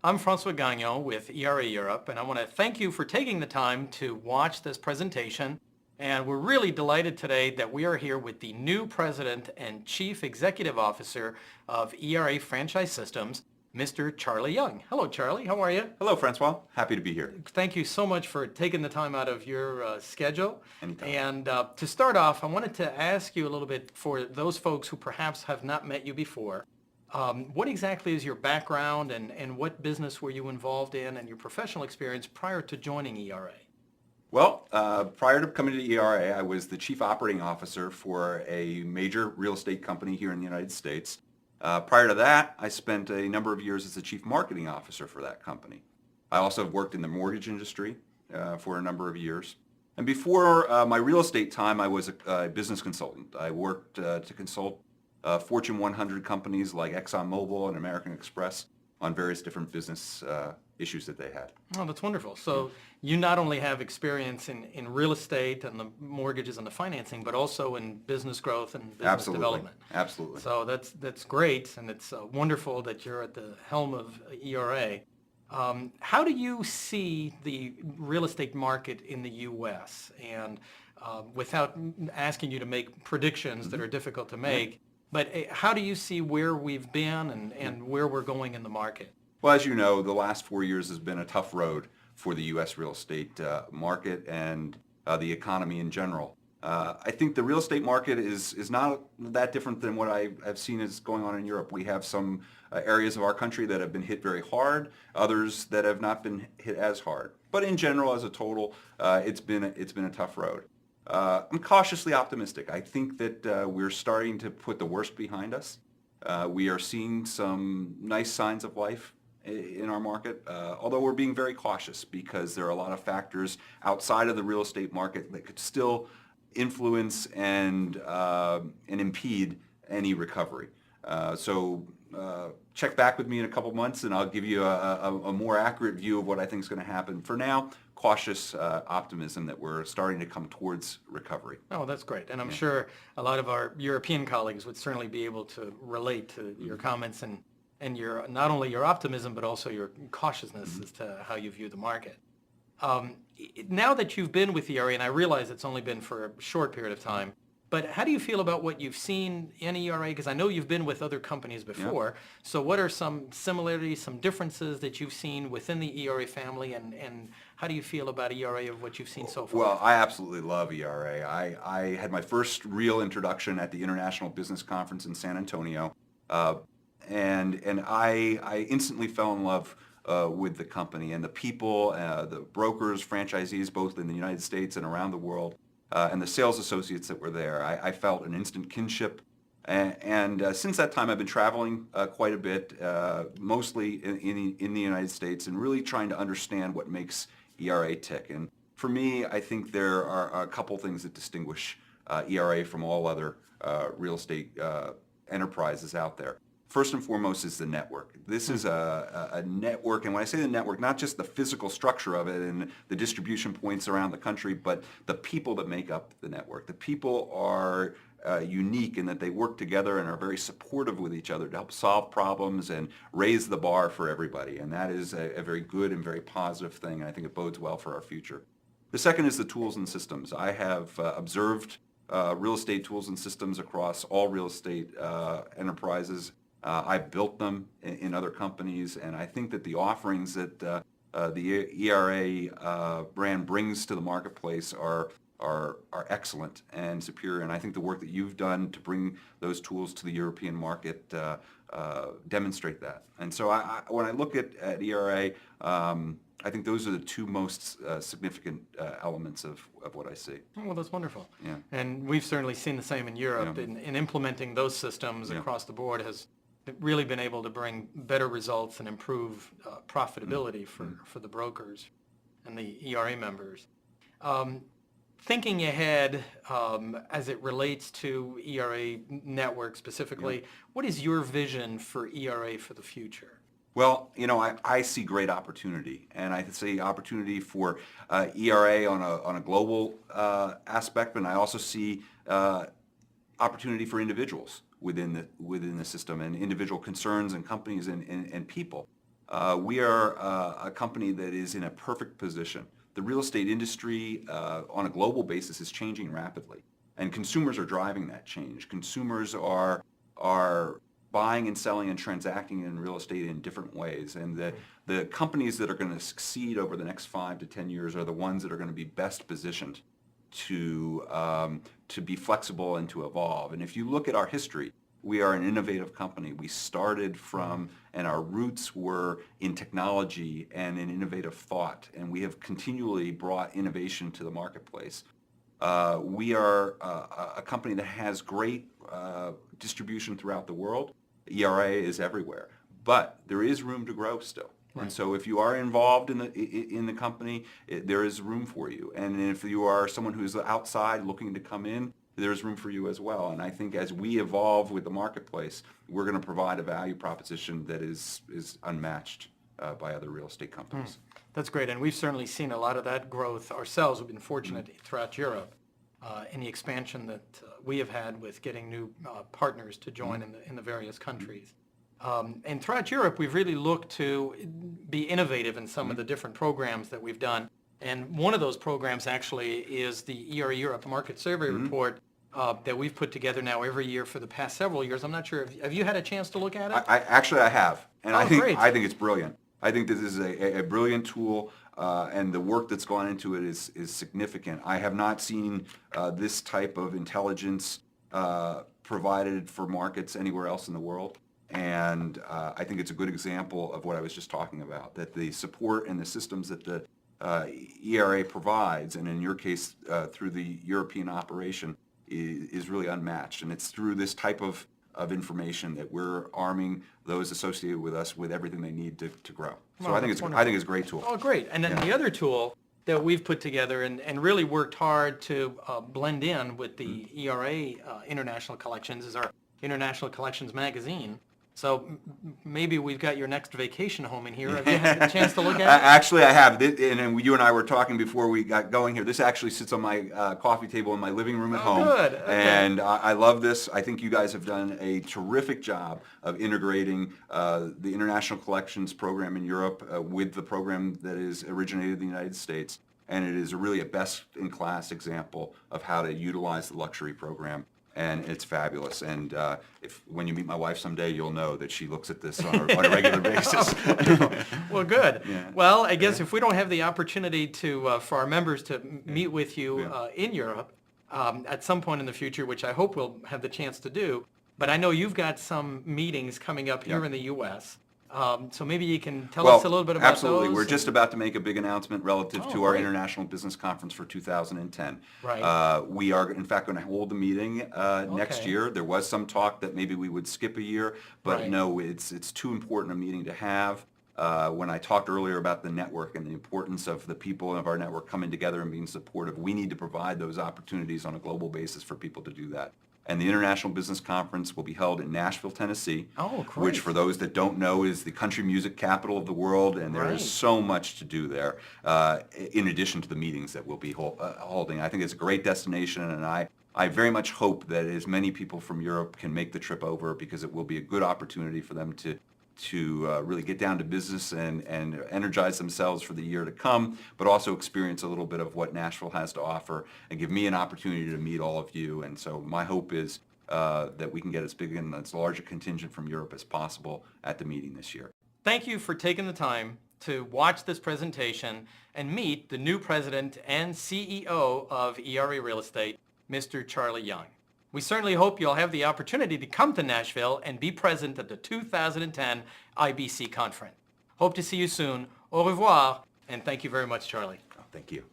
I'm Francois Gagnon with ERA Europe, and I want to thank you for taking the time to watch this presentation. And we're really delighted today that we are here with the new President and Chief Executive Officer of ERA Franchise Systems, Mr. Charlie Young. Hello, Charlie. How are you? Hello, Francois. Happy to be here. Thank you so much for taking the time out of your schedule. Anytime. And to start off, I wanted to ask you a little bit for those folks who perhaps have not met you before. What exactly is your background and what business were you involved in and your professional experience prior to joining ERA? Well, prior to coming to ERA, I was the Chief Operating Officer for a major real estate company here in the United States. Prior to that, I spent a number of years as the Chief Marketing Officer for that company. I also have worked in the mortgage industry for a number of years. And before my real estate time, I was a business consultant. I worked to consult Fortune 100 companies like ExxonMobil and American Express on various different business issues that they had. Oh, that's wonderful. So you not only have experience in real estate and the mortgages and the financing, but also in business growth and business development. Absolutely. So that's great, and it's wonderful that you're at the helm of ERA. How do you see the real estate market in the U.S.? And without asking you to make predictions that are difficult to make, but how do you see where we've been and where we're going in the market? Well, as you know, the last 4 years has been a tough road for the U.S. real estate market and the economy in general. I think the real estate market is not that different than what I've seen is going on in Europe. We have some areas of our country that have been hit very hard, others that have not been hit as hard. But in general, as a total, it's been a tough road. I'm cautiously optimistic. I think that we're starting to put the worst behind us. We are seeing some nice signs of life in our market, although we're being very cautious because there are a lot of factors outside of the real estate market that could still influence and impede any recovery. So check back with me in a couple months and I'll give you a more accurate view of what I think is going to happen. For now, cautious optimism that we're starting to come towards recovery. Oh, that's great. And I'm sure a lot of our European colleagues would certainly be able to relate to your comments and your not only your optimism, but also your cautiousness as to how you view the market. Now that you've been with ERA, and I realize it's only been for a short period of time, but how do you feel about what you've seen in ERA? Because I know you've been with other companies before. So what are some similarities, some differences that you've seen within the ERA family, and how do you feel about ERA of what you've seen so far? Well, I absolutely love ERA. I had my first real introduction at the International Business Conference in San Antonio, and I instantly fell in love with the company and the people, the brokers, franchisees, both in the United States and around the world, and the sales associates that were there. I felt an instant kinship. And since that time, I've been traveling quite a bit, mostly in the United States, and really trying to understand what makes ERA tick. And for me, I think there are a couple things that distinguish ERA from all other real estate enterprises out there. First and foremost is the network. This is a network, and when I say the network, not just the physical structure of it and the distribution points around the country, but the people that make up the network. The people are unique in that they work together and are very supportive with each other to help solve problems and raise the bar for everybody, and that is a very good and very positive thing, and I think it bodes well for our future. The second is the tools and systems. I have observed real estate tools and systems across all real estate enterprises. I've built them in other companies, and I think that the offerings that the ERA brand brings to the marketplace are excellent and superior. And I think the work that you've done to bring those tools to the European market demonstrate that. And so when I look at ERA, I think those are the two most significant elements of what I see. Oh, well, that's wonderful. Yeah. And we've certainly seen the same in Europe. Yeah. In implementing those systems across the board has really been able to bring better results and improve profitability for the brokers and the ERA members. Thinking ahead as it relates to ERA network specifically, what is your vision for ERA for the future? Well, you know, I see great opportunity, and I see opportunity for ERA on a global aspect, and I also see opportunity for individuals within the system and individual concerns and companies and people. We are a company that is in a perfect position. The real estate industry on a global basis is changing rapidly, and consumers are driving that change. Consumers are buying and selling and transacting in real estate in different ways, and the companies that are going to succeed over the next 5 to 10 years are the ones that are going to be best positioned to be flexible and to evolve. And if you look at our history, we are an innovative company. We started from, and our roots were in technology and in innovative thought, and we have continually brought innovation to the marketplace. We are a company that has great distribution throughout the world. ERA is everywhere, but there is room to grow still. Right. And so if you are involved in the company, there is room for you. And if you are someone who's outside looking to come in, there's room for you as well. And I think as we evolve with the marketplace, we're going to provide a value proposition that is unmatched by other real estate companies. That's great. And we've certainly seen a lot of that growth ourselves. We've been fortunate throughout Europe in the expansion that we have had with getting new partners to join in the various countries. And throughout Europe, we've really looked to be innovative in some of the different programs that we've done. And one of those programs actually is the ERA Europe Market Survey Report that we've put together now every year for the past several years. I'm not sure, have you had a chance to look at it? I have, and I great. think it's brilliant. I think this is a brilliant tool, and the work that's gone into it is significant. I have not seen this type of intelligence provided for markets anywhere else in the world. And I think it's a good example of what I was just talking about, that the support and the systems that the ERA provides, and in your case through the European operation, is really unmatched. And it's through this type of information that we're arming those associated with us with everything they need to grow. So I think it's a great tool. Oh, great. And then the other tool that we've put together and really worked hard to blend in with the ERA International Collections is our International Collections magazine. So maybe we've got your next vacation home in here. Have you had a chance to look at it? Actually, I have. And you and I were talking before we got going here. This actually sits on my coffee table in my living room at home. Good. Okay. And I love this. I think you guys have done a terrific job of integrating the International Collections program in Europe with the program that is originated in the United States. And it is really a best-in-class example of how to utilize the luxury program. And it's fabulous. And when you meet my wife someday, you'll know that she looks at this on a regular basis. Well, good. Yeah. Well, I guess if we don't have the opportunity to for our members to meet with you in Europe at some point in the future, which I hope we'll have the chance to do, but I know you've got some meetings coming up here in the U.S., so maybe you can tell us a little bit about absolutely. those. We're just about to make a big announcement relative to our International Business Conference for 2010. Right. We are, in fact, going to hold the meeting next year. There was some talk that maybe we would skip a year, but no, it's too important a meeting to have. When I talked earlier about the network and the importance of the people of our network coming together and being supportive, we need to provide those opportunities on a global basis for people to do that. And the International Business Conference will be held in Nashville, Tennessee, which for those that don't know is the country music capital of the world, and there is so much to do there in addition to the meetings that we'll be holding. I think it's a great destination, and I very much hope that as many people from Europe can make the trip over, because it will be a good opportunity for them to really get down to business and energize themselves for the year to come, but also experience a little bit of what Nashville has to offer and give me an opportunity to meet all of you. And so my hope is that we can get as big and as large a contingent from Europe as possible at the meeting this year. Thank you for taking the time to watch this presentation and meet the new president and CEO of ERA Real Estate, Mr. Charlie Young. We certainly hope you'll have the opportunity to come to Nashville and be present at the 2010 IBC conference. Hope to see you soon. Au revoir, and thank you very much, Charlie. Oh, thank you.